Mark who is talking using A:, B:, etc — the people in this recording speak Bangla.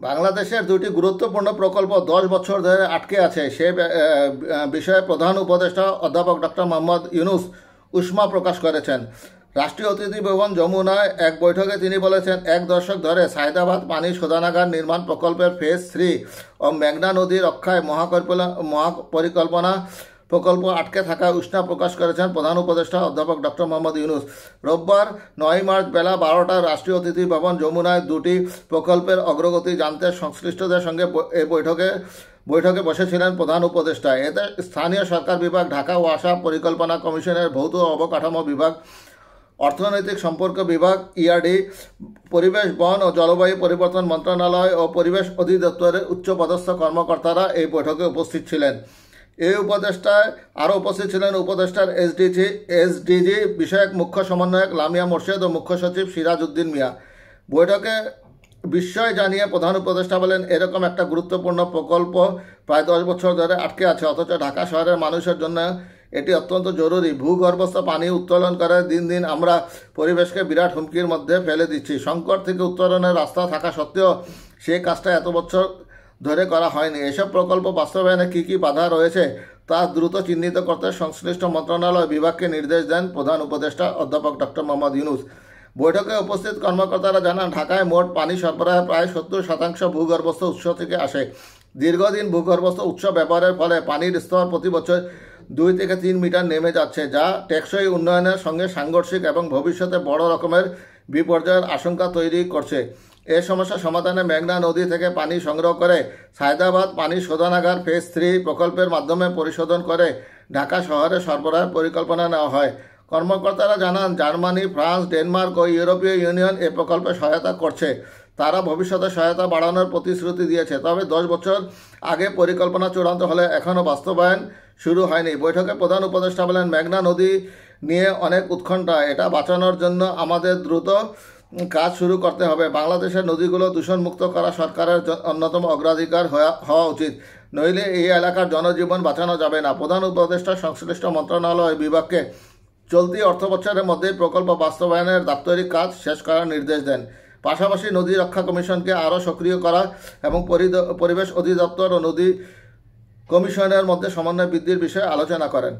A: বাংলাদেশের দুটি গুরুত্বপূর্ণ প্রকল্প 10 বছর ধরে আটকে আছে সে বিষয়ে প্রধান উপদেষ্টা অধ্যাপক ডক্টর মোহাম্মদ ইউনূস উষ্মা প্রকাশ করেছেন। রাষ্ট্রীয় অতিথি ভবন যমুনায় এক বৈঠকে তিনি বলেছেন, 1 দশক ধরে সায়দাবাদ পানি শোধনাগার নির্মাণ প্রকল্পের ফেজ 3 ও মেঘনা নদী রক্ষায় মহাপরিকল্পনা প্রকল্প আটকে থাকায় উষ্মা প্রকাশ করেছেন প্রধান উপদেষ্টা অধ্যাপক ডক্টর মোহাম্মদ ইউনূস। রোববার 9 মার্চ বেলা 12টায় রাষ্ট্রীয় অতিথি ভবন যমুনায় দুটি প্রকল্পের অগ্রগতি জানতে সংশ্লিষ্টদের সঙ্গে এই বৈঠকে বসেছিলেন প্রধান উপদেষ্টা। এতে স্থানীয় সরকার বিভাগ, ঢাকা ওয়াসা পরিকল্পনা কমিশনের ভৌত অবকাঠামো বিভাগ, অর্থনৈতিক সম্পর্ক বিভাগ ইআরডি, পরিবেশ, বন ও জলবায়ু পরিবর্তন মন্ত্রণালয় ও পরিবেশ অধিদপ্তরের উচ্চপদস্থ কর্মকর্তারা এই বৈঠকে উপস্থিত ছিলেন। এই উপদেষ্টায় আরও উপস্থিত ছিলেন উপদেষ্টার এসডিজি বিষয়ক মুখ্য সমন্বয়ক লামিয়া মোর্শেদ ও মুখ্য সচিব সিরাজ উদ্দিন মিয়া। বৈঠকে বিস্ময় জানিয়ে প্রধান উপদেষ্টা বলেন, এরকম একটা গুরুত্বপূর্ণ প্রকল্প প্রায় 10 বছর ধরে আটকে আছে, অথচ ঢাকা শহরের মানুষের জন্য এটি অত্যন্ত জরুরি। ভূগর্ভস্থ পানি উত্তোলন করে দিন দিন আমরা পরিবেশকে বিরাট হুমকির মধ্যে ফেলে দিচ্ছি। সংকট থেকে উত্তরণের রাস্তা থাকা সত্ত্বেও সেই কাজটা এত বছর ধরে করা হয়নি। এসব প্রকল্প বাস্তবায়নে কী কী বাধা রয়েছে তা দ্রুত চিহ্নিত করতে সংশ্লিষ্ট মন্ত্রণালয় বিভাগকে নির্দেশ দেন প্রধান উপদেষ্টা অধ্যাপক ডক্টর মোহাম্মদ ইউনূস। বৈঠকে উপস্থিত কর্মকর্তারা জানান, ঢাকায় মোট পানি সরবরাহের প্রায় 70% ভূগর্ভস্থ উৎস থেকে আসে। দীর্ঘদিন ভূগর্ভস্থ উৎস ব্যবহারের ফলে পানির স্তর প্রতি বছর 2 থেকে 3 মিটার নেমে যাচ্ছে, যা টেকসই উন্নয়নের সঙ্গে সাংঘর্ষিক এবং ভবিষ্যতে বড় রকমের বিপর্যয়ের আশঙ্কা তৈরি করছে। এই সমস্যা সমাধানে মেঘনা নদী থেকে পানি সংগ্রহ করে সায়দাবাদ পানি শোধনাগার ফেজ 3 প্রকল্পের মাধ্যমে পরিশোধন করে ঢাকা শহরে সরবরাহের পরিকল্পনা নেওয়া হয়। কর্মকর্তারা জানান, জার্মানি, ফ্রান্স, ডেনমার্ক ও ইউরোপীয় ইউনিয়ন এ প্রকল্পে সহায়তা করছে। তারা ভবিষ্যতে সহায়তা বাড়ানোর প্রতিশ্রুতি দিয়েছে। তবে 10 বছর আগে পরিকল্পনা চূড়ান্ত হলে এখনও বাস্তবায়ন শুরু হয়নি। বৈঠকে প্রধান উপদেষ্টা বলেন, মেঘনা নদী নিয়ে অনেক উৎকণ্ঠা, এটা বাঁচানোর জন্য আমাদের দ্রুত কাজ শুরু করতে হবে। বাংলাদেশের নদীগুলো দূষণমুক্ত করা সরকারের অন্যতম অগ্রাধিকার হওয়া উচিত, নইলে এই এলাকার জনজীবন বাঁচানো যাবে না। প্রধান উপদেষ্টা সংশ্লিষ্ট মন্ত্রণালয় বিভাগকে চলতি অর্থবছরের মধ্যেই প্রকল্প বাস্তবায়নের দাপ্তরিক কাজ শেষ করার নির্দেশ দেন। পাশাপাশি নদী রক্ষা কমিশনকে আরও সক্রিয় করা এবং পরিবেশ অধিদপ্তর ও নদী কমিশনের মধ্যে সমন্বয় বৃদ্ধির বিষয়ে আলোচনা করেন।